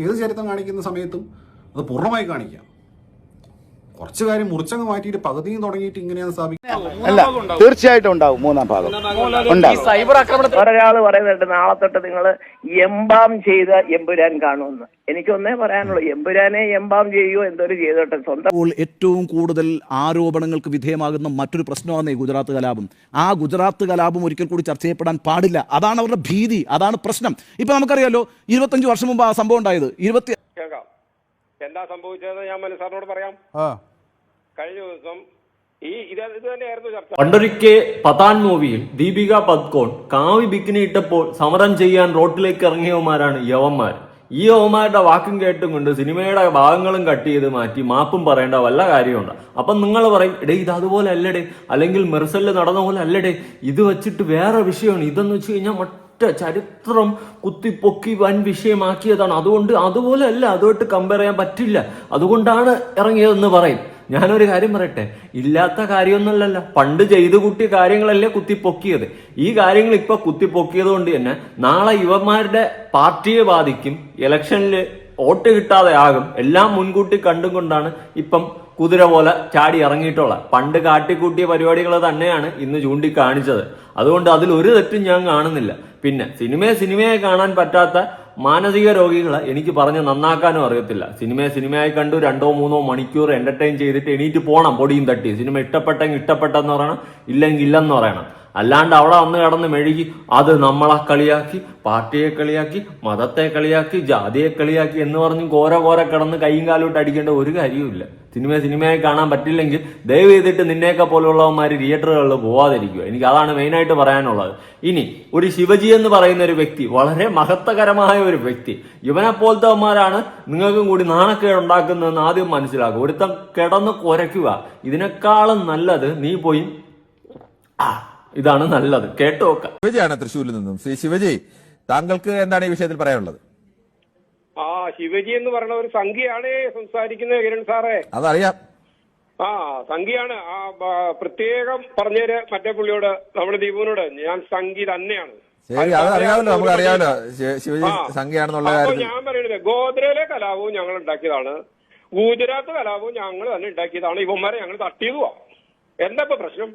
ഏത് ചരിത്രം കാണിക്കുന്ന സമയത്തും അത് പൂർണ്ണമായി കാണിക്കാം. കുറച്ചു കാര്യം മുറിച്ചങ്ങ് മാറ്റിയിട്ട് പകുതിയും തുടങ്ങിയിട്ട് ഇങ്ങനെയാണ് സ്ഥാപിക്കുന്നത്. അല്ല, തീർച്ചയായിട്ടും ഉണ്ടാവും മൂന്നാം ഭാഗം. സൈബർ ആക്രമണത്തിൽ ഒരാൾ പറയുന്നുണ്ട് നാളെ തൊട്ട് നിങ്ങൾ എംബാം ചെയ്ത എമ്പുരാൻ കാണുമെന്ന്. എനിക്കൊന്നേ പറയാനുള്ളൂ, എമ്പുരാനെ എംബാം ചെയ്യുമോ എന്തൊരു ചെയ്തോട്ടെ. സ്വന്തം ഏറ്റവും കൂടുതൽ ആരോപണങ്ങൾക്ക് വിധേയമാകുന്ന മറ്റൊരു പ്രശ്നമാണ് ഈ ഗുജറാത്ത് കലാപം. ആ ഗുജറാത്ത് കലാപം ഒരിക്കൽ കൂടി ചർച്ച ചെയ്യപ്പെടാൻ പാടില്ല. അതാണ് അവരുടെ ഭീതി, അതാണ് പ്രശ്നം. ഇപ്പൊ നമുക്കറിയാലോ, 25 വർഷം മുമ്പ് ആ സംഭവം ഉണ്ടായത്. എന്താ സംഭവിച്ചത് ഞാൻ മനസ്സാറിനോട് പറയാം. കഴിഞ്ഞ ദിവസം ഇത് തന്നെയായിരുന്നു ചർച്ച. പണ്ടൊരിക്കെ പത്താൻ മൂവിയിൽ ദീപിക പദ്കോൺ കാവി ബിക്കിനി ഇട്ടപ്പോൾ സമരം ചെയ്യാൻ റോട്ടിലേക്ക് ഇറങ്ങിയവന്മാരാണ് യവന്മാർ. ഈ യവന്മാരുടെ വാക്കും കേട്ടും കൊണ്ട് സിനിമയുടെ ഭാഗങ്ങളും കട്ട് ചെയ്ത് മാറ്റി മാപ്പും പറയേണ്ട വല്ല കാര്യമുണ്ട്. അപ്പം നിങ്ങൾ പറയും, എടേ ഇത് അതുപോലെ അല്ലടേ, അല്ലെങ്കിൽ മെർസലിൽ നടന്ന പോലെ അല്ലടേ, ഇത് വെച്ചിട്ട് വേറെ വിഷയമാണ്. ഇതെന്ന് വെച്ച് കഴിഞ്ഞാൽ ചരിത്രം കുത്തിപ്പൊക്കി വൻ വിഷയമാക്കിയതാണ്, അതുകൊണ്ട് അതുപോലെ അല്ല, അതുമായിട്ട് കമ്പയർ ചെയ്യാൻ പറ്റില്ല, അതുകൊണ്ടാണ് ഇറങ്ങിയതെന്ന് പറയും. ഞാനൊരു കാര്യം പറയട്ടെ, ഇല്ലാത്ത കാര്യമൊന്നുമല്ലല്ലോ, പണ്ട് ചെയ്തു കൂട്ടിയ കാര്യങ്ങളല്ലേ കുത്തിപ്പൊക്കിയത്. ഈ കാര്യങ്ങൾ ഇപ്പൊ കുത്തിപ്പൊക്കിയത് കൊണ്ട് തന്നെ നാളെ യുവന്മാരുടെ പാർട്ടിയെ ബാധിക്കും, ഇലക്ഷനിൽ വോട്ട് കിട്ടാതെ ആകും. എല്ലാം മുൻകൂട്ടി കണ്ടും കൊണ്ടാണ് ഇപ്പം കുതിര പോലെ ചാടി ഇറങ്ങിയിട്ടുള്ളത്. പണ്ട് കാട്ടിക്കൂട്ടിയ പരിപാടികൾ തന്നെയാണ് ഇന്ന് ചൂണ്ടിക്കാണിച്ചത്. അതുകൊണ്ട് അതിൽ ഒരു തെറ്റും ഞാൻ കാണുന്നില്ല. പിന്നെ സിനിമയെ കാണാൻ പറ്റാത്ത മാനസിക രോഗികളെ എനിക്ക് പറഞ്ഞ് നന്നാക്കാനും അറിയത്തില്ല. സിനിമയായി കണ്ടു 2-3 മണിക്കൂർ എന്റർടൈൻ ചെയ്തിട്ട് എണീറ്റ് പോകണം പൊടിയും തട്ടി. സിനിമ ഇഷ്ടപ്പെട്ടെങ്കിൽ ഇഷ്ടപ്പെട്ടെന്ന് പറയണം, ഇല്ലെങ്കിൽ ഇല്ലെന്ന് പറയണം. അല്ലാണ്ട് അവിടെ വന്ന് കിടന്ന് മെഴുകി അത് നമ്മളെ കളിയാക്കി, പാർട്ടിയെ കളിയാക്കി, മതത്തെ കളിയാക്കി, ജാതിയെ കളിയാക്കി എന്ന് പറഞ്ഞ് കോര കിടന്ന് കൈയും കാലോട്ട് അടിക്കേണ്ട ഒരു കാര്യവുമില്ല. സിനിമയായി കാണാൻ പറ്റില്ലെങ്കിൽ ദയവ് ചെയ്തിട്ട് നിന്നെയൊക്കെ പോലുള്ളവന്മാർ തിയേറ്ററുകളിൽ പോവാതിരിക്കുക. എനിക്ക് അതാണ് മെയിനായിട്ട് പറയാനുള്ളത്. ഇനി ഒരു ശിവജി എന്ന് പറയുന്ന ഒരു വ്യക്തി, വളരെ മഹത്വകരമായ ഒരു വ്യക്തി, ഇവനെ പോലത്തെവന്മാരാണ് നിങ്ങൾക്കും കൂടി നാണക്കേട് ഉണ്ടാക്കുന്നതെന്ന് ആദ്യം മനസ്സിലാക്കുക. ഒരുത്തം കിടന്ന് കുരയ്ക്കുക. ഇതിനേക്കാളും നല്ലത് നീ പോയി ഇതാണ് നല്ലത്. കേട്ടു നോക്കാം. ശിവജിയാണ് തൃശ്ശൂരിൽ നിന്നും. ശ്രീ ശിവജി, താങ്കൾക്ക് എന്താണ് ഈ വിഷയത്തിൽ പറയാനുള്ളത്? ശിവജി എന്ന് പറയുന്ന ഒരു സംഖ്യയാണ് സംസാരിക്കുന്നത് കിരൺ സാറേ. അതറിയാം. സംഖ്യയാണ്. പ്രത്യേകം പറഞ്ഞേര് മറ്റേ പുള്ളിയോട്, നമ്മുടെ ദീപുവിനോട്, ഞാൻ സംഖ്യ തന്നെയാണ്. ശരി, അത് അറിയാമല്ലോ, നമുക്ക് അറിയാമല്ലോ ശിവജി സംഖ്യയാണെന്നുള്ള കാര്യം. ഞാൻ പറയുന്നത് ഗോദ്രയിലെ കലാപവും ഞങ്ങൾ ഉണ്ടാക്കിയതാണ്, ഗുജറാത്ത് കലാപവും ഞങ്ങൾ തന്നെ ഉണ്ടാക്കിയതാണ്. ഇവന്മാരെ ഞങ്ങൾ തട്ടിയതുവാ. എന്താ ഇപ്പൊ പ്രശ്നം?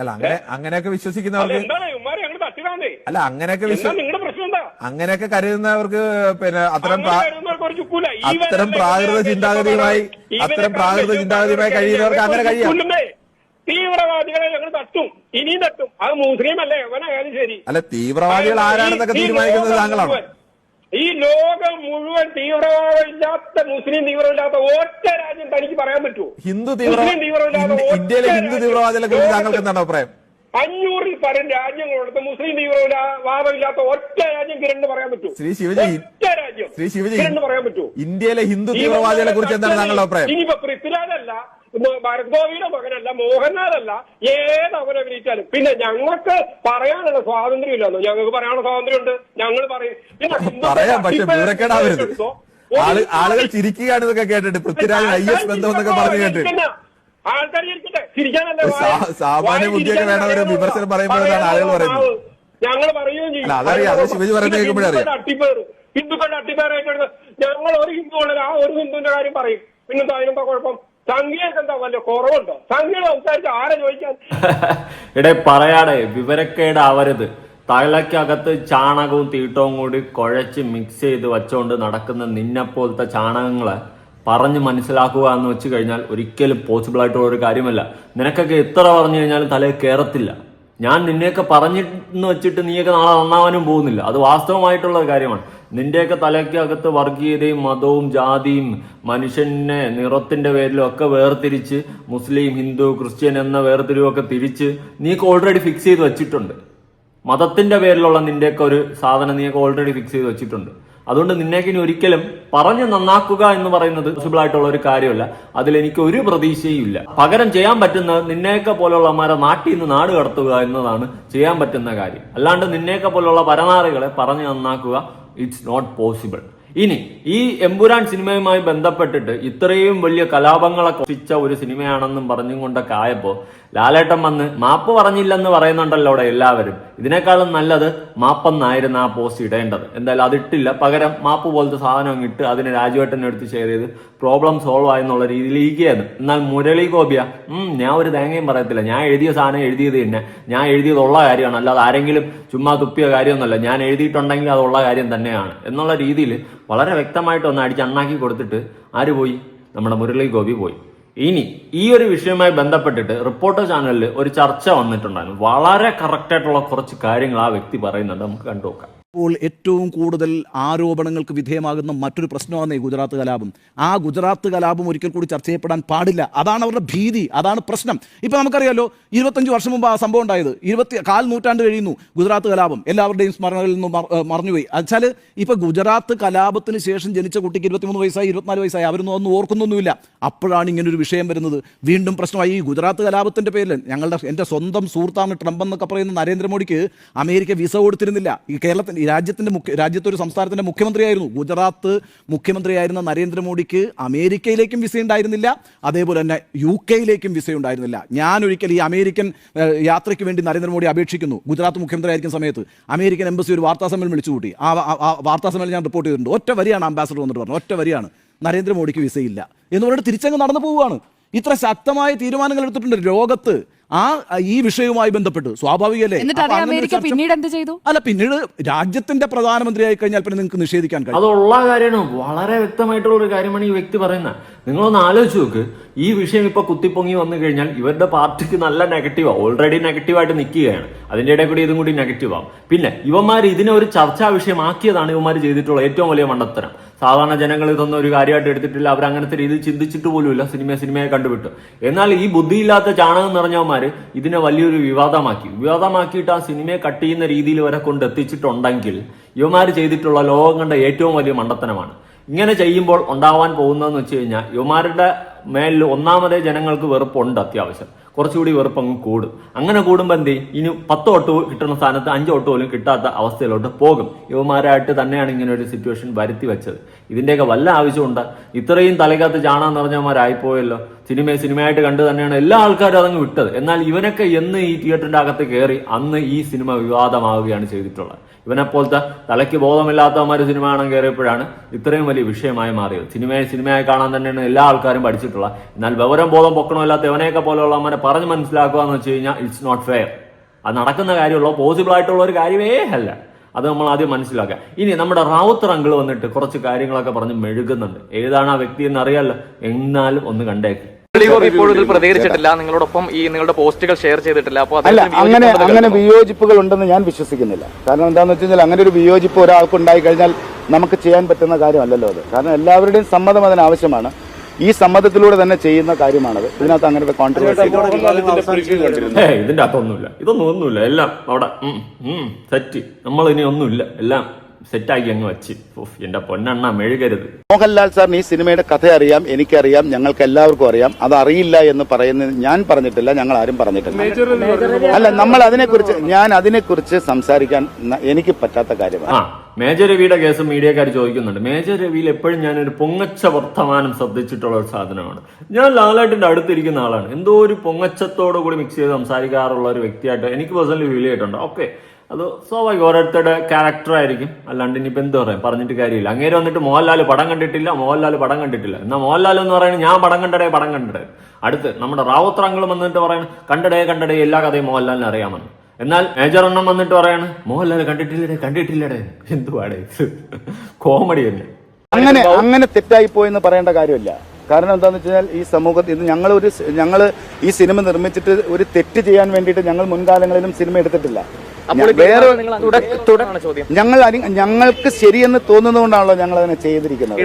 അല്ല, അങ്ങനെയൊക്കെ വിശ്വസിക്കുന്നവർക്ക് അല്ല, അങ്ങനെയൊക്കെ അങ്ങനെയൊക്കെ കരുതുന്നവർക്ക് പിന്നെ അത്തരം പ്രാകൃത ചിന്താഗതിയുമായി കഴിയുന്നവർക്ക് അങ്ങനെ കഴിയാം. തീവ്രവാദികളെ ഞങ്ങൾ തട്ടും, ഇനിയും തട്ടും. അത് മുസ്ലിം അല്ലേ എവനായാലും ശരി. അല്ല, തീവ്രവാദികൾ ആരാണെന്നൊക്കെ തീരുമാനിക്കുന്നത് താങ്കളാണ്. ഈ ലോകം മുഴുവൻ തീവ്രവാദമില്ലാത്ത, മുസ്ലിം തീവ്രമില്ലാത്ത ഒറ്റ രാജ്യം തനിക്ക് പറയാൻ പറ്റുമോ? ഇന്ത്യയിലെ ഹിന്ദു തീവ്രവാദികളെ കുറിച്ച് താങ്കൾക്ക് എന്താണ് അഭിപ്രായം? 500-ൽ പരം രാജ്യങ്ങളോടത്ത് മുസ്ലിം തീവ്രവാദമില്ലാത്ത ഒറ്റ രാജ്യം കിരണ് പറയാൻ പറ്റുമോ? ശ്രീ ശിവജി, പറയാൻ പറ്റുമോ? ഇന്ത്യയിലെ ഹിന്ദു തീവ്രവാദികളെ കുറിച്ച് എന്താണ് താങ്കളുടെ അഭിപ്രായം? ഇനിയിപ്പോ പൃഥ്വിരാജല്ല, ഭരത് ഗോപിയുടെ മകനല്ല, മോഹൻലാലല്ല, ഏത് അവരെ അഭിനയിച്ചാലും പിന്നെ ഞങ്ങൾക്ക് പറയാനുള്ള സ്വാതന്ത്ര്യം ഇല്ലെന്നോ? ഞങ്ങൾക്ക് പറയാനുള്ള സ്വാതന്ത്ര്യം ഉണ്ട്, ഞങ്ങൾ പറയും. പറയാം, പക്ഷെ വിവരക്കേടാവരുത്. ആളുകൾ ചിരിക്കുകയാണ് ഇതൊക്കെ കേട്ടിട്ട്. പൃഥ്വിരാജ് IS ബന്ധം എന്നൊക്കെ പറഞ്ഞു കേട്ടിട്ട് ആൾക്കാർ ചിരിക്കാനല്ലേ? സാമാന്യ ബുദ്ധിയൊക്കെ വേണവരെ വിമർശനം പറയുമ്പോഴാണ് ആളുകൾ പറയുന്നത്. ഞങ്ങൾ പറയുകയും ചെയ്യും. അതറിയാം, അത് ശിവജി പറയുന്നത് കേൾക്കുമ്പോഴറിയാം. ഹിന്ദുക്കളുടെ അട്ടിപ്പേറായിട്ട് ഞങ്ങൾ ഒരു ഹിന്ദു ഉള്ളത് ആ ഒരു ഹിന്ദുവിന്റെ കാര്യം പറയും. പിന്നെന്താ അതിനെന്താ കുഴപ്പം? സംഖ്യക്ക് എന്താ വല്ല കുറവുണ്ടോ? സംഖ്യ സംസാരിച്ച് ആരെ ചോദിക്കാൻ? ഇടേ പറയാടേ, വിവരക്കേടാവരുത്. തലയ്ക്കകത്ത് ചാണകവും തീട്ടവും കൂടി കുഴച്ച് മിക്സ് ചെയ്ത് വെച്ചോണ്ട് നടക്കുന്ന നിന്നെപ്പോലത്തെ ചാണകങ്ങളെ പറഞ്ഞ് മനസ്സിലാക്കുക എന്ന് വെച്ച് കഴിഞ്ഞാൽ ഒരിക്കലും പോസിബിൾ ആയിട്ടുള്ള ഒരു കാര്യമല്ല. നിനക്കൊക്കെ എത്ര പറഞ്ഞു കഴിഞ്ഞാലും തലയിൽ കയറത്തില്ല. ഞാൻ നിന്നെയൊക്കെ പറഞ്ഞെന്ന് വെച്ചിട്ട് നീയൊക്കെ നാളെ നന്നാവാനും പോകുന്നില്ല. അത് വാസ്തവമായിട്ടുള്ള കാര്യമാണ്. നിന്റെയൊക്കെ തലയ്ക്കകത്ത് വർഗീയതയും മതവും ജാതിയും മനുഷ്യനെ നിറത്തിന്റെ പേരിലും ഒക്കെ വേർതിരിച്ച് മുസ്ലിം, ഹിന്ദു, ക്രിസ്ത്യൻ എന്ന വേർതിരിവൊക്കെ തിരിച്ച് നീക്ക് ഓൾറെഡി ഫിക്സ് ചെയ്ത് വെച്ചിട്ടുണ്ട്. മതത്തിന്റെ പേരിലുള്ള നിന്റെയൊക്കെ ഒരു സാധനം നീയൊക്കെ ഓൾറെഡി ഫിക്സ് ചെയ്ത് വെച്ചിട്ടുണ്ട്. അതുകൊണ്ട് നിന്നേക്ക് ഇനി ഒരിക്കലും പറഞ്ഞ് നന്നാക്കുക എന്ന് പറയുന്നത് പോസിബിൾ ആയിട്ടുള്ള ഒരു കാര്യമല്ല. അതിലെനിക്ക് ഒരു പ്രതീക്ഷയും ഇല്ല. പകരം ചെയ്യാൻ പറ്റുന്നത് നിന്നെയൊക്കെ പോലുള്ളമാരെ നാട്ടിൽ നിന്ന് നാട് കടത്തുക എന്നതാണ് ചെയ്യാൻ പറ്റുന്ന കാര്യം. അല്ലാണ്ട് നിന്നെയൊക്കെ പോലുള്ള പരനാറികളെ പറഞ്ഞ് നന്നാക്കുക ഇറ്റ്സ് നോട്ട് പോസിബിൾ. ഇനി ഈ എമ്പുരാൻ സിനിമയുമായി ബന്ധപ്പെട്ടിട്ട് ഇത്രയും വലിയ കലാപങ്ങളെ കൊത്തിച്ച ഒരു സിനിമയാണെന്നും പറഞ്ഞും കൊണ്ടൊക്കെ ആയപ്പോൾ ലാലേട്ടൻ വന്ന് മാപ്പ് പറഞ്ഞില്ലെന്ന് പറയുന്നുണ്ടല്ലോ അവിടെ എല്ലാവരും. ഇതിനേക്കാളും നല്ലത് മാപ്പെന്നായിരുന്നു ആ പോസ്റ്റ് ഇടേണ്ടത്. എന്തായാലും അതിട്ടില്ല, പകരം മാപ്പ് പോലത്തെ സാധനം ഇട്ട് അതിന് രാജുവേട്ടനെ എടുത്ത് ഷെയർ ചെയ്ത് പ്രോബ്ലം സോൾവ് ആയെന്നുള്ള രീതിയിൽ ഇരിക്കുകയായിരുന്നു. എന്നാൽ മുരളി ഗോപിയ ഞാൻ ഒരു തേങ്ങയും പറയത്തില്ല, ഞാൻ എഴുതിയ സാധനം എഴുതിയത് തന്നെ, ഞാൻ എഴുതിയതുള്ള കാര്യമാണ്, അല്ലാതെ ആരെങ്കിലും ചുമ്മാ തുപ്പിയ കാര്യമൊന്നുമല്ല, ഞാൻ എഴുതിയിട്ടുണ്ടെങ്കിൽ അതുള്ള കാര്യം തന്നെയാണ് എന്നുള്ള രീതിയിൽ വളരെ വ്യക്തമായിട്ട് ഒന്ന് അടിച്ച് അണ്ണാക്കി കൊടുത്തിട്ട് ആര് പോയി? നമ്മുടെ മുരളി ഗോപി പോയി. ഇനി ഈ ഒരു വിഷയവുമായി ബന്ധപ്പെട്ടിട്ട് റിപ്പോർട്ടർ ചാനലിൽ ഒരു ചർച്ച വന്നിട്ടുണ്ടായിരുന്നു. വളരെ കറക്റ്റായിട്ടുള്ള കുറച്ച് കാര്യങ്ങൾ ആ വ്യക്തി പറയുന്നുണ്ട്, നമുക്ക് കണ്ടുനോക്കാം. ഇപ്പോൾ ഏറ്റവും കൂടുതൽ ആരോപണങ്ങൾക്ക് വിധേയമാകുന്ന മറ്റൊരു പ്രശ്നമാണ് ഈ ഗുജറാത്ത് കലാപം. ആ ഗുജറാത്ത് കലാപം ഒരിക്കൽ കൂടി ചർച്ച ചെയ്യപ്പെടാൻ പാടില്ല. അതാണ് അവരുടെ ഭീതി, അതാണ് പ്രശ്നം. ഇപ്പം നമുക്കറിയാലോ, 25 വർഷം മുമ്പ് ആ സംഭവം ഉണ്ടായത്, 4 നൂറ്റാണ്ട് കഴിയുന്നു ഗുജറാത്ത് കലാപം എല്ലാവരുടെയും സ്മരണകളിൽ നിന്നും മറന്നുപോയി. വെച്ചാൽ ഇപ്പം ഗുജറാത്ത് കലാപത്തിന് ശേഷം ജനിച്ച കുട്ടിക്ക് 23 വയസ്സായി 24 വയസ്സായി, അവരൊന്നും ഒന്നും ഓർക്കുന്നൊന്നുമില്ല. അപ്പോഴാണ് ഇങ്ങനൊരു വിഷയം വരുന്നത്. വീണ്ടും പ്രശ്നമായി. ഈ ഗുജറാത്ത് കലാപത്തിൻ്റെ പേരിൽ എൻ്റെ സ്വന്തം സുഹൃത്താണ് ട്രംപ് എന്നൊക്കെ പറയുന്ന നരേന്ദ്രമോദിക്ക് അമേരിക്ക വിസ കൊടുത്തിരുന്നില്ല. ഈ കേരളത്തിൽ രാജ്യത്തെ ഒരു സംസ്ഥാനത്തിന്റെ മുഖ്യമന്ത്രിയായിരുന്നു. ഗുജറാത്ത് മുഖ്യമന്ത്രിയായിരുന്ന നരേന്ദ്രമോദിക്ക് അമേരിക്കയിലേക്കും വിസ ഉണ്ടായിരുന്നില്ല, അതേപോലെ തന്നെ UK-യിലേക്കും വിസ ഉണ്ടായിരുന്നില്ല. ഞാനൊരിക്കൽ ഈ അമേരിക്കൻ യാത്രയ്ക്ക് വേണ്ടി നരേന്ദ്രമോദി അപേക്ഷിക്കുന്നു. ഗുജറാത്ത് മുഖ്യമന്ത്രി ആയിരിക്കുന്ന സമയത്ത് അമേരിക്കൻ എംബസി ഒരു വാർത്താസമ്മേളനം വിളിച്ചുകൂട്ടി. ആ വാർത്താസമ്മേളനം ഞാൻ റിപ്പോർട്ട് ചെയ്തിട്ടുണ്ട്. ഒറ്റ വരിയാണ് അംബാസഡർ വന്നിട്ട് പറഞ്ഞു, ഒറ്റ വരിയാണ്, നരേന്ദ്രമോദിക്ക് വിസയില്ല എന്ന് പറഞ്ഞിട്ട് തിരിച്ചങ്ങ് നടന്നു പോവുകയാണ്. ഇത്ര ശക്തമായ തീരുമാനങ്ങൾ എടുത്തിട്ടുണ്ട് ലോകത്ത് ഈ വിഷയവുമായി ബന്ധപ്പെട്ട്. സ്വാഭാവികല്ലേ? പിന്നീട് എന്ത് ചെയ്തു? അല്ല, പിന്നീട് രാജ്യത്തിന്റെ പ്രധാനമന്ത്രിയായി കഴിഞ്ഞാൽ പിന്നെ നിങ്ങൾക്ക് നിഷേധിക്കാൻ കഴിയും. അതുള്ള കാര്യമാണ്, വളരെ വ്യക്തമായിട്ടുള്ള ഒരു കാര്യമാണ് ഈ വ്യക്തി പറയുന്നത്. നിങ്ങളൊന്ന് ആലോചിച്ച് നോക്ക്, ഈ വിഷയം ഇപ്പൊ കുത്തിപ്പൊങ്ങി വന്നു കഴിഞ്ഞാൽ ഇവരുടെ പാർട്ടിക്ക് നല്ല നെഗറ്റീവാണ്, ഓൾറെഡി നെഗറ്റീവായിട്ട് നിൽക്കുകയാണ്, അതിന്റെ ഇടയിൽ കൂടി ഇതും കൂടി നെഗറ്റീവാകും. പിന്നെ ഇവന്മാർ ഇതിനെ ഒരു ചർച്ചാ വിഷയമാക്കിയതാണ് ഇവന്മാർ ചെയ്തിട്ടുള്ള ഏറ്റവും വലിയ മണ്ടത്തരം. സാധാരണ ജനങ്ങൾ ഇതൊന്നും ഒരു കാര്യമായിട്ട് എടുത്തിട്ടില്ല, അവർ അങ്ങനത്തെ രീതിയിൽ ചിന്തിച്ചിട്ട് പോലുമില്ല, സിനിമയെ കണ്ടുവിട്ടു. എന്നാൽ ഈ ബുദ്ധിയില്ലാത്ത ചാണകം നിറഞ്ഞവന്മാർ ഇതിനെ വലിയൊരു വിവാദമാക്കിയിട്ട് ആ സിനിമയെ കട്ട് ചെയ്യുന്ന രീതിയിൽ വരെ കൊണ്ട് എത്തിച്ചിട്ടുണ്ടെങ്കിൽ ഇവന്മാർ ചെയ്തിട്ടുള്ള ലോകം കണ്ട ഏറ്റവും വലിയ മണ്ടത്തനമാണ്. ഇങ്ങനെ ചെയ്യുമ്പോൾ ഉണ്ടാവാൻ പോകുന്നതെന്ന് വെച്ച് കഴിഞ്ഞാൽ ഇവന്മാരുടെ മേലിൽ ഒന്നാമതേ ജനങ്ങൾക്ക് വെറുപ്പുണ്ട്, അത്യാവശ്യം കുറച്ചുകൂടി വെറുപ്പ് അങ്ങ് കൂടും. അങ്ങനെ കൂടുമ്പോൾ എന്ത് ചെയ്യും? ഇനി 10 വോട്ട് കിട്ടുന്ന സ്ഥാനത്ത് 5 വോട്ട് പോലും കിട്ടാത്ത അവസ്ഥയിലോട്ട് പോകും. യുവമാരായിട്ട് തന്നെയാണ് ഇങ്ങനെ ഒരു സിറ്റുവേഷൻ വരുത്തി വെച്ചത്. ഇതിന്റെയൊക്കെ വല്ല ആവശ്യമുണ്ട്? ഇത്രയും തലയ്ക്കകത്ത് ചാണകം നിറഞ്ഞവന്മാരായിപ്പോയല്ലോ. സിനിമയായിട്ട് കണ്ടു തന്നെയാണ് എല്ലാ ആൾക്കാരും അതങ്ങ് വിട്ടത്. എന്നാൽ ഇവനൊക്കെ എന്ന് ഈ തിയേറ്ററിന്റെ അകത്ത് കയറി അന്ന് ഈ സിനിമ വിവാദമാവുകയാണ് ചെയ്തിട്ടുള്ളത്. ഇവനെപ്പോലത്തെ തലയ്ക്ക് ബോധമില്ലാത്തവന്മാർ സിനിമ കാണാൻ കയറിയപ്പോഴാണ് ഇത്രയും വലിയ വിഷയമായി മാറിയത്. സിനിമയായി കാണാൻ തന്നെയാണ് എല്ലാ ആൾക്കാരും പഠിച്ചിട്ടുള്ളത്. എന്നാൽ വിവരം ബോധം പൊക്കണമില്ലാത്ത ഇവനെയൊക്കെ പോലെയുള്ളവന്മാരെ പറഞ്ഞ് മനസ്സിലാക്കുക എന്ന് വെച്ച് കഴിഞ്ഞാൽ ഇറ്റ്സ് നോട്ട് ഫെയർ. അത് നടക്കുന്ന കാര്യമുള്ളൂ, പോസിബിൾ ആയിട്ടുള്ള ഒരു കാര്യമേ അല്ല. അത് നമ്മൾ ആദ്യം മനസ്സിലാക്കുക. ഇനി നമ്മുടെ റാവുത്തർ അങ്കിൾ വന്നിട്ട് കുറച്ച് കാര്യങ്ങളൊക്കെ പറഞ്ഞ് മെഴുകുന്നുണ്ട്. ഏതാണ് ആ വ്യക്തി എന്ന് അറിയാലോ, എന്നാലും ഒന്ന് കണ്ടേക്ക്. ഇപ്പോഴും ഇതിൽ പ്രതികരിച്ചിട്ടില്ല, നിങ്ങളോടൊപ്പം ഈ നിങ്ങളുടെ പോസ്റ്റുകൾ ഷെയർ ചെയ്തിട്ടില്ല. അപ്പോൾ അങ്ങനെ വിയോജിപ്പുകൾ ഉണ്ടെന്ന് ഞാൻ വിശ്വസിക്കുന്നില്ല. കാരണം എന്താണെന്ന് വെച്ച് കഴിഞ്ഞാൽ അങ്ങനെ ഒരു വിയോജിപ്പ് ഒരാൾക്ക് ഉണ്ടായി കഴിഞ്ഞാൽ നമുക്ക് ചെയ്യാൻ പറ്റുന്ന കാര്യമല്ലല്ലോ അത്. കാരണം എല്ലാവരുടെയും സമ്മതം അതിന് ആവശ്യമാണ്. ഈ സമ്മതത്തിലൂടെ തന്നെ ചെയ്യുന്ന കാര്യമാണത്. ഇതിനകത്ത് അങ്ങനത്തെ കോൺട്രവേഴ്സി ഇതിന്റെ അകത്തൊന്നുമില്ല, ഒന്നുമില്ല. എല്ലാം അവിടെ സെറ്റ്. നമ്മൾ ഇനി ഒന്നുമില്ല, എല്ലാം സെറ്റാക്കി അങ്ങ് വെച്ച്. എന്റെ പൊന്നെണ്ണ മെഴുകരുത്. മോഹൻലാൽ സാറിന് ഈ സിനിമയുടെ കഥ അറിയാം, എനിക്കറിയാം, ഞങ്ങൾക്ക് എല്ലാവർക്കും അറിയാം. അത് അറിയില്ല എന്ന് പറയുന്നത് ഞാൻ പറഞ്ഞിട്ടില്ല, ഞങ്ങൾ ആരും പറഞ്ഞിട്ടില്ല. അല്ല, നമ്മൾ അതിനെക്കുറിച്ച് സംസാരിക്കാൻ എനിക്ക് പറ്റാത്ത കാര്യമാണ്. മേജർ രവിയുടെ കേസ് മീഡിയക്കാർ ചോദിക്കുന്നുണ്ട്. മേജർ രവിയിൽ എപ്പോഴും ഞാനൊരു പൊങ്ങച്ച വർത്തമാനം ശ്രദ്ധിച്ചിട്ടുള്ള ഒരു സാധനമാണ്. ഞാൻ ലാലേട്ടന്റെ അടുത്തിരിക്കുന്ന ആളാണ്. എന്തോ ഒരു പൊങ്ങച്ചത്തോടു കൂടി മിക്സ് ചെയ്ത് സംസാരിക്കാറുള്ള ഒരു വ്യക്തിയായിട്ട് എനിക്ക് പേഴ്സണലി ഫീൽ ചെയ്തിട്ടുണ്ട്. ഓക്കെ, അത് സ്വാഭാവികം, ഓരോരുത്തരുടെ ക്യാരക്ടർ ആയിരിക്കും. അല്ലാണ്ട് ഇനിയിപ്പോൾ എന്ത് പറയാം, പറഞ്ഞിട്ട് കാര്യമില്ല. അങ്ങേര് വന്നിട്ട് മോഹൻലാൽ പടം കണ്ടിട്ടില്ല എന്നാൽ മോഹൻലാൽ എന്ന് പറയുന്നത് ഞാൻ പടം കണ്ടടേ. അടുത്ത് നമ്മുടെ റാവുത്തർ അങ്കിൾ വന്നിട്ട് പറയണം കണ്ടടേ എല്ലാ കഥയും മോഹൻലാലിനെ അറിയാമെന്ന്. എന്നാൽ മേജർ എണ്ണം വന്നിട്ട് പറയാണ് മോഹൻലാൽ കണ്ടിട്ടില്ലടേ. എന്തുവാടേ, കോമഡി തന്നെ. അങ്ങനെ തെറ്റായി പോയെന്ന് പറയേണ്ട കാര്യമില്ല. കാരണം എന്താണെന്ന് വെച്ച് കഴിഞ്ഞാൽ ഈ സമൂഹത്തിൽ ഞങ്ങൾ ഈ സിനിമ നിർമ്മിച്ചിട്ട് ഒരു തെറ്റ് ചെയ്യാൻ വേണ്ടിയിട്ട് ഞങ്ങൾ മുൻകാലങ്ങളിലും സിനിമ എടുത്തിട്ടില്ല. ഞങ്ങൾക്ക് ശരിയെന്ന് തോന്നുന്നതുകൊണ്ടാണല്ലോ ഞങ്ങൾ അതിനെ ചെയ്തിരിക്കുന്നത്.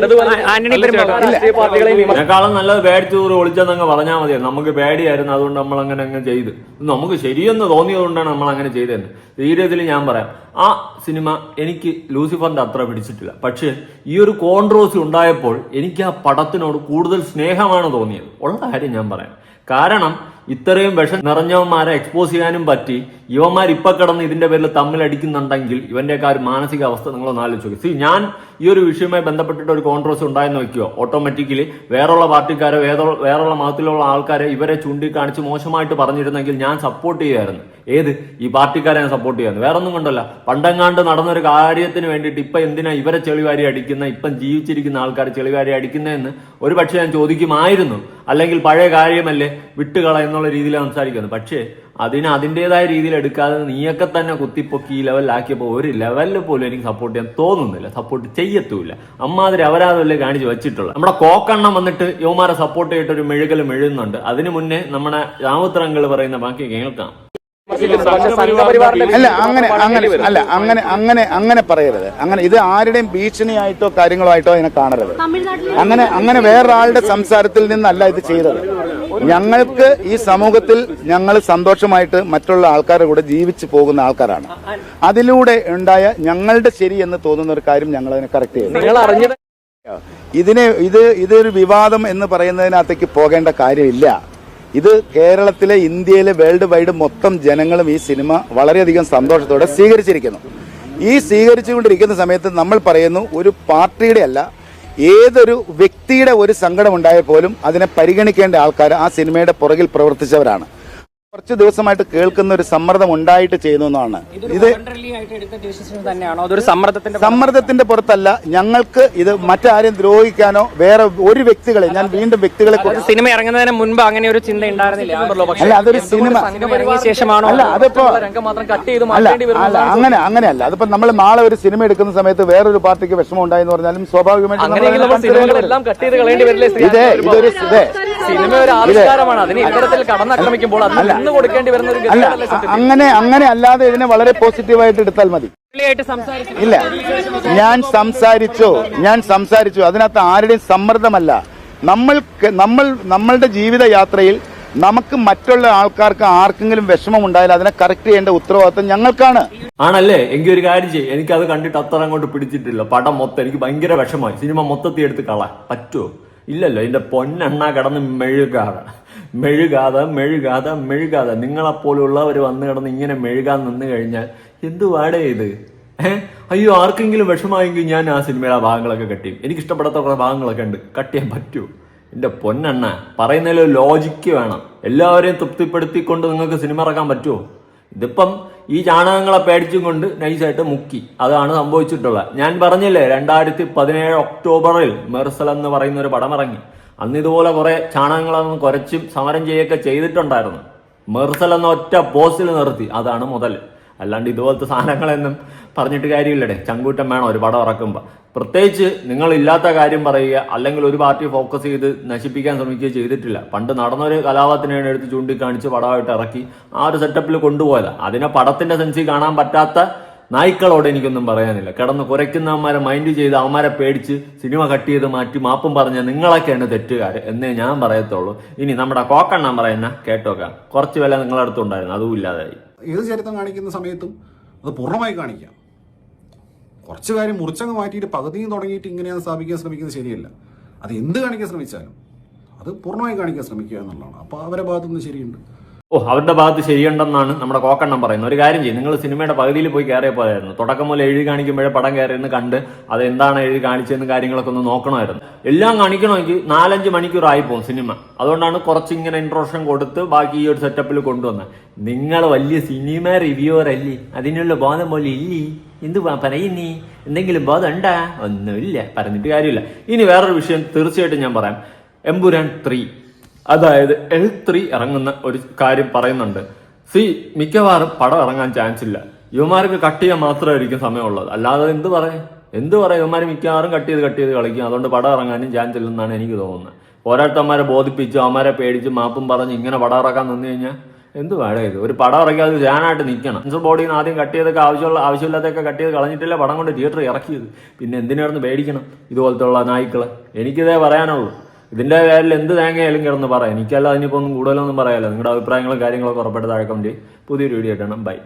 ഇതിനേക്കാളും നല്ലത് പേടിച്ചു ഒളിച്ചെന്നങ്ങ് പറഞ്ഞാൽ മതിയായിരുന്നു. നമുക്ക് പേടിയായിരുന്നു, അതുകൊണ്ട് നമ്മൾ അങ്ങനെ ചെയ്ത്. നമുക്ക് ശരിയെന്ന് തോന്നിയതുകൊണ്ടാണ് നമ്മൾ അങ്ങനെ ചെയ്തതെന്ന്. സീരിയസ്ലി ഞാൻ പറയാം, ആ സിനിമ എനിക്ക് ലൂസിഫറിന്റെ അത്ര പിടിച്ചിട്ടില്ല. പക്ഷേ ഈ ഒരു കോൺട്രോവേഴ്സി ഉണ്ടായപ്പോൾ എനിക്ക് ആ പടത്തിനോട് കൂടുതൽ സ്നേഹമാണ് തോന്നിയത്. ഉള്ള കാര്യം ഞാൻ പറയാം. കാരണം ഇത്രയും വിഷം നിറഞ്ഞവന്മാരെ എക്സ്പോസ് ചെയ്യാനും പറ്റി ഇവന്മാർ ഇപ്പൊ കിടന്ന് ഇതിന്റെ പേരിൽ തമ്മിലടിക്കുന്നുണ്ടെങ്കിൽ ഇവന്റെയൊക്കെ ആ ഒരു മാനസികാവസ്ഥ നിങ്ങളൊന്ന് ആലോചിച്ച് നോക്കി. ഞാൻ ഈ ഒരു വിഷയവുമായി ബന്ധപ്പെട്ടിട്ട് ഒരു കോൺട്രവേഴ്സി ഉണ്ടായെന്ന് വെക്കുകയോ ഓട്ടോമാറ്റിക്കലി വേറുള്ള പാർട്ടിക്കാരോ വേറുള്ള മതത്തിലുള്ള ആൾക്കാരെ ഇവരെ ചൂണ്ടിക്കാണിച്ച് മോശമായിട്ട് പറഞ്ഞിരുന്നെങ്കിൽ ഞാൻ സപ്പോർട്ട് ചെയ്യുമായിരുന്നു. ഏത് ഈ പാർട്ടിക്കാരെ ഞാൻ സപ്പോർട്ട് ചെയ്യായിരുന്നു, വേറെ ഒന്നും കൊണ്ടല്ല. പണ്ടെങ്ങാണ്ട് നടന്നൊരു കാര്യത്തിന് വേണ്ടിയിട്ട് ഇപ്പൊ എന്തിനാ ഇവരെ ചെളിവാരി അടിക്കുന്ന, ഇപ്പം ജീവിച്ചിരിക്കുന്ന ആൾക്കാർ ചെളിവാരി അടിക്കുന്നതെന്ന് ഒരു പക്ഷെ ഞാൻ ചോദിക്കുമായിരുന്നു. അല്ലെങ്കിൽ പഴയ കാര്യമല്ലേ വിട്ടുകള എന്നുള്ള രീതിയിൽ സംസാരിക്കുന്നത്. പക്ഷേ അതിൻ്റെതായ രീതിയിൽ എടുക്കാതെ നീയൊക്കെ തന്നെ കുത്തിപ്പൊക്കി ഈ ലെവലിലാക്കിയപ്പോൾ ഒരു ലെവലിൽ പോലും എനിക്ക് സപ്പോർട്ട് ചെയ്യാൻ തോന്നുന്നില്ല, സപ്പോർട്ട് ചെയ്യത്തുമില്ല. അമ്മാതിരി അപരാധമല്ലേ കാണിച്ച് വെച്ചിട്ടുള്ളത്. നമ്മുടെ കോക്കെണ്ണം വന്നിട്ട് യുവമാരെ സപ്പോർട്ട് ചെയ്തിട്ട് ഒരു മെഴുകുന്നുണ്ട്. അതിനു മുന്നേ നമ്മുടെ രാമത്രങ്ങൾ പറയുന്ന ബാക്കി കേൾക്കാം. അല്ല അങ്ങനെ പറയരുത്. അങ്ങനെ ഇത് ആരുടെയും ഭീഷണിയായിട്ടോ കാര്യങ്ങളോ ആയിട്ടോ അതിനെ കാണരുത്. അങ്ങനെ വേറൊരാളുടെ സംസാരത്തിൽ നിന്നല്ല ഇത് ചെയ്തത്. ഞങ്ങൾക്ക് ഈ സമൂഹത്തിൽ ഞങ്ങൾ സന്തോഷമായിട്ട് മറ്റുള്ള ആൾക്കാരുടെ കൂടെ ജീവിച്ചു പോകുന്ന ആൾക്കാരാണ്. അതിലൂടെ ഉണ്ടായ ഞങ്ങളുടെ ശരി എന്ന് തോന്നുന്ന ഒരു കാര്യം ഞങ്ങൾ അതിനെ കറക്റ്റ് ചെയ്യുന്നു. ഇതൊരു വിവാദം എന്ന് പറയുന്നതിനകത്തേക്ക് പോകേണ്ട കാര്യമില്ല. ഇത് കേരളത്തിലെ, ഇന്ത്യയിലെ, വേൾഡ് വൈഡ് മൊത്തം ജനങ്ങളും ഈ സിനിമ വളരെയധികം സന്തോഷത്തോടെ സ്വീകരിച്ചിരിക്കുന്നു. ഈ സ്വീകരിച്ചുകൊണ്ടിരിക്കുന്ന സമയത്ത് നമ്മൾ പറയുന്നു, ഒരു പാർട്ടിയുടെ അല്ല, ഏതൊരു വ്യക്തിയുടെ ഒരു സങ്കടം ഉണ്ടായാൽ പോലും അതിനെ പരിഗണിക്കേണ്ട ആൾക്കാർ ആ സിനിമയുടെ പുറകിൽ പ്രവർത്തിച്ചവരാണ്. കുറച്ച് ദിവസമായിട്ട് കേൾക്കുന്ന ഒരു സമ്മർദ്ദം ഉണ്ടായിട്ട് ചെയ്യുന്നതാണ് ഇത്. സമ്മർദ്ദത്തിന്റെ പുറത്തല്ല. ഞങ്ങൾക്ക് ഇത് മറ്റാരെയും ദ്രോഹിക്കാനോ വേറെ ഒരു വ്യക്തികളെ, ഞാൻ വീണ്ടും വ്യക്തികളെ, സിനിമ ഇറങ്ങുന്നതിന് മുൻപ് അങ്ങനെ ഒരു ചിന്ത ഉണ്ടായിരുന്നില്ല. അല്ല, അതൊരു സിനിമ ശേഷമാണോ? അല്ല, അതിപ്പോ അങ്ങനെയല്ല. അതിപ്പോ നമ്മൾ നാളെ ഒരു സിനിമ എടുക്കുന്ന സമയത്ത് വേറൊരു പാർട്ടിക്ക് വിഷമം ഉണ്ടായെന്ന് പറഞ്ഞാലും സ്വാഭാവികമായിട്ടും അങ്ങനെ അല്ലാതെ ഇതിനെ വളരെ പോസിറ്റീവായിട്ട് എടുത്താൽ മതി. ഇല്ല, ഞാൻ സംസാരിച്ചു. അതിനകത്ത് ആരുടെയും സമ്മർദ്ദമല്ല. നമ്മളുടെ ജീവിത യാത്രയിൽ നമുക്ക് മറ്റുള്ള ആൾക്കാർക്ക് ആർക്കെങ്കിലും വിഷമം ഉണ്ടായാൽ അതിനെ കറക്റ്റ് ചെയ്യേണ്ട ഉത്തരവാദിത്വം ഞങ്ങൾക്കാണ്. ആണല്ലേ? എങ്കിൽ ഒരു കാര്യം ചെയ്യും, എനിക്കത് കണ്ടിട്ട് അത്ര അങ്ങോട്ട് പിടിച്ചിട്ടില്ല. പടം മൊത്തം എനിക്ക് ഭയങ്കര വിഷമമായി. സിനിമ മൊത്തത്തിൽ എടുത്ത് കളാൻ പറ്റുമോ? ഇല്ലല്ലോ. എന്റെ പൊന്നെണ്ണ കിടന്ന് മെഴുകാതെ നിങ്ങളെപ്പോലുള്ളവർ വന്ന് കിടന്ന് ഇങ്ങനെ മെഴുകാൻ നിന്ന് കഴിഞ്ഞാൽ എന്തുവാടേ ഇത്? അയ്യോ, ആർക്കെങ്കിലും വിഷമായെങ്കിൽ ഞാൻ ആ സിനിമയുടെ ആ ഭാഗങ്ങളൊക്കെ കട്ട് ചെയ്യും. എനിക്ക് ഇഷ്ടപ്പെടാത്ത കുറേ ഭാഗങ്ങളൊക്കെ ഉണ്ട്, കട്ട് ചെയ്യാൻ പറ്റുമോ? എന്റെ പൊന്നെണ്ണ, പറയുന്നതിൽ ലോജിക്ക് വേണം. എല്ലാവരെയും തൃപ്തിപ്പെടുത്തിക്കൊണ്ട് നിങ്ങൾക്ക് സിനിമ ഇറക്കാൻ പറ്റുമോ? ഇതിപ്പം ഈ ചാണകങ്ങളെ പേടിച്ചും കൊണ്ട് നൈസായിട്ട് മുക്കി. അതാണ് സംഭവിച്ചിട്ടുള്ളത്. ഞാൻ പറഞ്ഞില്ലേ, 2017 ഒക്ടോബറിൽ മെർസൽ എന്ന് പറയുന്ന ഒരു പടം ഇറങ്ങി. അന്ന് ഇതുപോലെ കുറെ ചാണകങ്ങളൊന്നും കുരച്ചും സമരം ചെയ്യുകയൊക്കെ ചെയ്തിട്ടുണ്ടായിരുന്നു. മെർസൽ എന്ന ഒറ്റ പോസ്റ്റിൽ നിർത്തി. അതാണ് മുതൽ. അല്ലാണ്ട് ഇതുപോലത്തെ സാധനങ്ങളെന്നും പറഞ്ഞിട്ട് കാര്യമില്ലടേ. ചങ്കൂറ്റം വേണം ഒരു പടം ഇറക്കുമ്പോൾ. പ്രത്യേകിച്ച് നിങ്ങൾ ഇല്ലാത്ത കാര്യം പറയുക, അല്ലെങ്കിൽ ഒരു പാർട്ടി ഫോക്കസ് ചെയ്ത് നശിപ്പിക്കാൻ ശ്രമിക്കുകയോ ചെയ്തിട്ടില്ല. പണ്ട് നടന്നൊരു കലാപത്തിനാണ് എടുത്ത് ചൂണ്ടിക്കാണിച്ച് പടമായിട്ട് ഇറക്കി ആ ഒരു സെറ്റപ്പിൽ കൊണ്ടുപോയതാണ്. അതിനെ പടത്തിന്റെ സെൻസിൽ കാണാൻ പറ്റാത്ത നായ്ക്കളോട് എനിക്കൊന്നും പറയാനില്ല. കിടന്ന് കുരയ്ക്കുന്നവന്മാരെ മൈൻഡ് ചെയ്ത് അവന്മാരെ പേടിച്ച് സിനിമ കട്ട് ചെയ്ത് മാറ്റി മാപ്പും പറഞ്ഞ നിങ്ങളൊക്കെയാണ് തെറ്റുകാർ എന്നേ ഞാൻ പറയത്തുള്ളൂ. ഇനി നമ്മുടെ കോക്കെണ്ണം പറയുന്ന കേട്ടോക്കാം. കുറച്ച് വില നിങ്ങളുടെ അടുത്തുണ്ടായിരുന്നു, അതും ഇല്ലാതായി. ഏത് ചരിത്രം കാണിക്കുന്ന സമയത്തും അത് പൂർണ്ണമായി കാണിക്കാം. കുറച്ച് കാര്യം മുറിച്ചങ്ങ് മാറ്റിയിട്ട് പകുതിയും തുടങ്ങിയിട്ട് ഇങ്ങനെയാണ് സ്ഥാപിക്കാൻ ശ്രമിക്കുന്നത് ശരിയല്ല. അത് എന്ത് കാണിക്കാൻ ശ്രമിച്ചാലും അത് പൂർണ്ണമായി കാണിക്കാൻ ശ്രമിക്കുക എന്നുള്ളതാണ്. അപ്പോൾ അവരുടെ ഭാഗത്തുനിന്ന് ശരിയുണ്ട്. അവരുടെ ഭാഗത്ത് ശരിയുണ്ടെന്നാണ് നമ്മുടെ കോക്കെണ്ണം പറയുന്നത്. ഒരു കാര്യം ചെയ്യും, നിങ്ങൾ സിനിമയുടെ പകുതിയിൽ പോയി കയറിയ പോയായിരുന്നു. തുടക്കം മുതൽ എഴുതി കാണിക്കുമ്പോഴേ പടം കയറിയെന്ന് കണ്ട് അത് എന്താണ് എഴുതി കാണിച്ചതെന്ന് കാര്യങ്ങളൊക്കെ ഒന്ന് നോക്കണമായിരുന്നു. എല്ലാം കാണിക്കണമെങ്കിൽ 4-5 മണിക്കൂറായി പോകും സിനിമ. അതുകൊണ്ടാണ് കുറച്ച് ഇങ്ങനെ ഇൻട്രോഡക്ഷൻ കൊടുത്ത് ബാക്കി ഈ ഒരു സെറ്റപ്പിൽ കൊണ്ടുവന്നത്. നിങ്ങൾ വലിയ സിനിമ റിവ്യൂവർ അല്ലേ? അതിനുള്ള ബോധം പോലെ ഇല്ലേ? എന്ത് പറയുന്നീ? എന്തെങ്കിലും ബോധം ഉണ്ടാ? ഒന്നുമില്ല, പറഞ്ഞിട്ട് കാര്യമില്ല. ഇനി വേറൊരു വിഷയം തീർച്ചയായിട്ടും ഞാൻ പറയാം. എമ്പുരാൻ 3, അതായത് L3 ഇറങ്ങുന്ന ഒരു കാര്യം പറയുന്നുണ്ട്. മിക്കവാറും പടം ഇറങ്ങാൻ ചാൻസ് ഇല്ല. യുവമാർക്ക് കട്ട് ചെയ്യാൻ മാത്രമായിരിക്കും സമയമുള്ളത്. അല്ലാതെ എന്ത് പറയാം? യുവമാർ മിക്കവാറും കട്ട് ചെയ്ത് കളിക്കും. അതുകൊണ്ട് പടം ഇറങ്ങാനും ചാൻസ് ഇല്ലെന്നാണ് എനിക്ക് തോന്നുന്നത്. പോരാട്ടന്മാരെ ബോധിപ്പിച്ച് അവന്മാരെ പേടിച്ച് മാപ്പും പറഞ്ഞ് ഇങ്ങനെ പടം ഇറക്കാൻ നിന്ന് കഴിഞ്ഞാൽ എന്ത് വേണം ഇത്? ഒരു പടം ഇറക്കിയത് ഞാനായിട്ട് നിൽക്കണം. സെൻസർ ബോർഡിൽ നിന്ന് ആദ്യം കട്ട് ചെയ്തൊക്കെ ആവശ്യമില്ലാത്തൊക്കെ കട്ട് ചെയ്ത് കളഞ്ഞിട്ടില്ല പടം കൊണ്ട് തിയേറ്ററിൽ ഇറക്കിയത്. പിന്നെ എന്തിനായിരുന്നു പേടിക്കണം ഇതുപോലത്തെ ഉള്ള നായ്ക്കളെ? എനിക്കിതേ പറയാനുള്ളൂ. ഇതിന്റെ പേരിൽ എന്ത് തേങ്ങയായാലും കിടന്ന് പറയാം. എനിക്കല്ല അതിനിപ്പോൾ ഒന്നും കൂടുതലൊന്നും പറയാമല്ലോ. നിങ്ങളുടെ അഭിപ്രായങ്ങളും കാര്യങ്ങളൊക്കെ ഉറപ്പായിട്ട് താഴെ കമന്റ്. പുതിയൊരു വീഡിയോ ആയിട്ടാണ്. ബൈ.